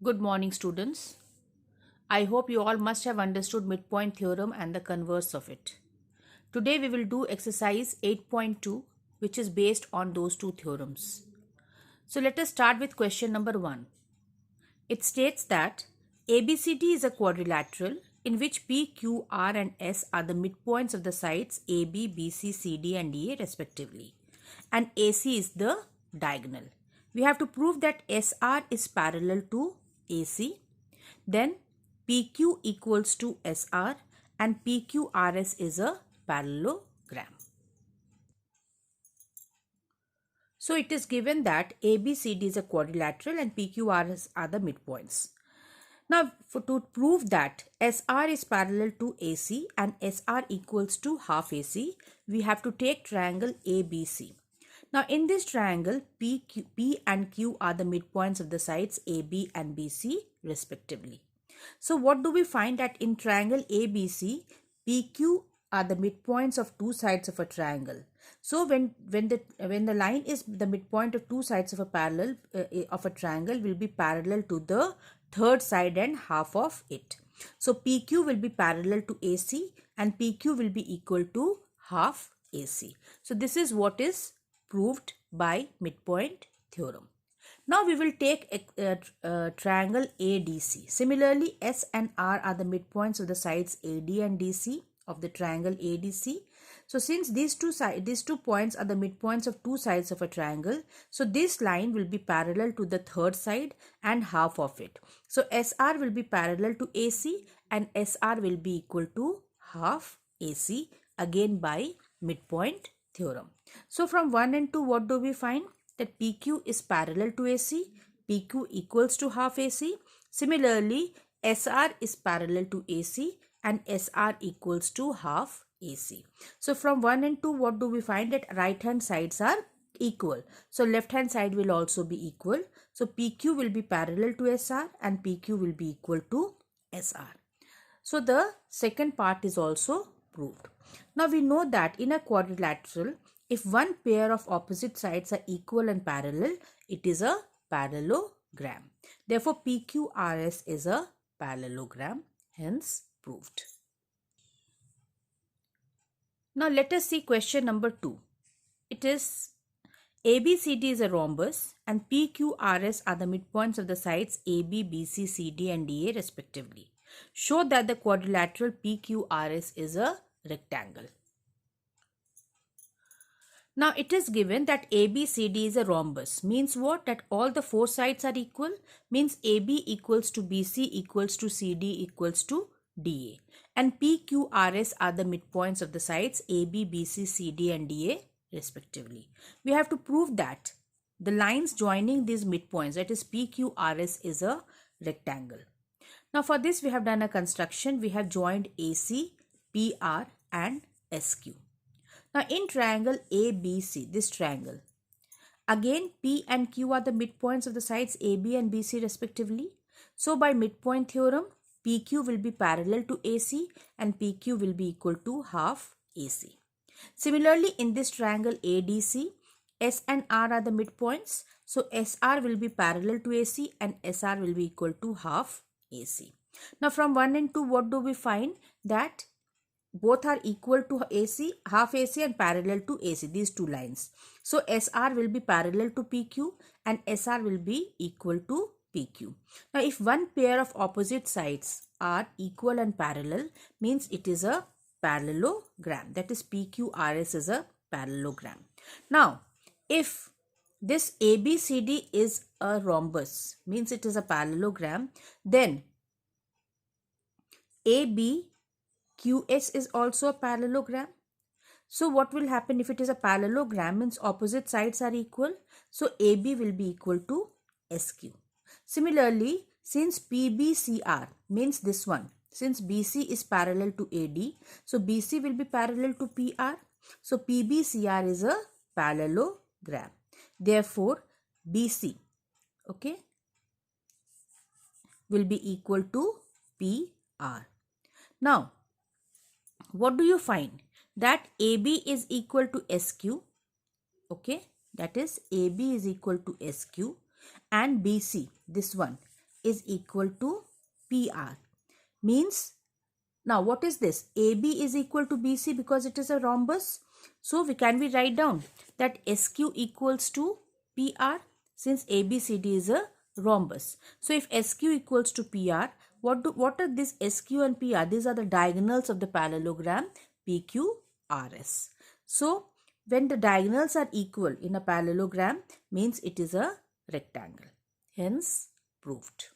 Good morning, students. I hope you all must have understood midpoint theorem and the converse of it. Today we will do exercise 8.2, which is based on those two theorems. So let us start with question number 1. It states that ABCD is a quadrilateral in which P, Q, R and S are the midpoints of the sides AB, BC, CD and DA respectively. And AC is the diagonal. We have to prove that SR is parallel to AC. Then PQ equals to SR and PQRS is a parallelogram. So it is given that ABCD is a quadrilateral and PQRS are the midpoints. Now to prove that SR is parallel to AC and SR equals to half AC, we have to take triangle ABC. Now in this triangle, P and Q are the midpoints of the sides AB and BC respectively. So what do we find that in triangle ABC, PQ are the midpoints of two sides of a triangle. So when the line is the midpoint of two sides of a parallel of a triangle will be parallel to the third side and half of it. So PQ will be parallel to AC and PQ will be equal to half AC. So this is what is proved by midpoint theorem. Now we will take a triangle ADC. Similarly, S and R are the midpoints of the sides AD and DC of the triangle ADC. So since these two points are the midpoints of two sides of a triangle, so this line will be parallel to the third side and half of it. So SR will be parallel to AC and SR will be equal to half AC, again by midpoint theorem. So from 1 and 2, what do we find? That PQ is parallel to AC, PQ equals to half AC. Similarly, SR is parallel to AC and SR equals to half AC. So from 1 and 2, what do we find? That right hand sides are equal. So left hand side will also be equal. So PQ will be parallel to SR and PQ will be equal to SR. So the second part is also proved. Now we know that in a quadrilateral, if one pair of opposite sides are equal and parallel, it is a parallelogram. Therefore, PQRS is a parallelogram, hence proved. Now let us see question number 2. It is ABCD is a rhombus and PQRS are the midpoints of the sides AB, BC, CD and DA respectively. Show that the quadrilateral PQRS is a rectangle. Now it is given that ABCD is a rhombus. Means what? That all the four sides are equal. Means AB equals to BC equals to CD equals to DA. And PQRS are the midpoints of the sides AB, BC, CD and DA respectively. We have to prove that the lines joining these midpoints, that is PQRS, is a rectangle. Now for this we have done a construction. We have joined AC, PR and SQ. Now in triangle ABC, this triangle, again P and Q are the midpoints of the sides AB and BC respectively. So by midpoint theorem, PQ will be parallel to AC and PQ will be equal to half AC. Similarly, in this triangle ADC, S and R are the midpoints. So SR will be parallel to AC and SR will be equal to half AC. Now from 1 and 2, what do we find? That both are equal to AC, half AC and parallel to AC, these two lines. So SR will be parallel to PQ and SR will be equal to PQ. Now if one pair of opposite sides are equal and parallel, means it is a parallelogram. That is PQRS is a parallelogram. Now if this ABCD is a rhombus, means it is a parallelogram, then AB QS is also a parallelogram. So what will happen if it is a parallelogram? Means opposite sides are equal. So AB will be equal to SQ. Similarly, since PBCR means this one, since BC is parallel to AD, so BC will be parallel to PR. So PBCR is a parallelogram. Therefore, BC, okay, will be equal to PR. Now, what do you find? That AB is equal to SQ, okay, that is AB is equal to SQ, and BC, this one, is equal to PR. Means, now what is this? AB is equal to BC because it is a rhombus. So can we write down that SQ equals to PR since ABCD is a rhombus. So if SQ equals to PR, what are these SQ and PR? These are the diagonals of the parallelogram PQRS. So when the diagonals are equal in a parallelogram means it is a rectangle. Hence proved.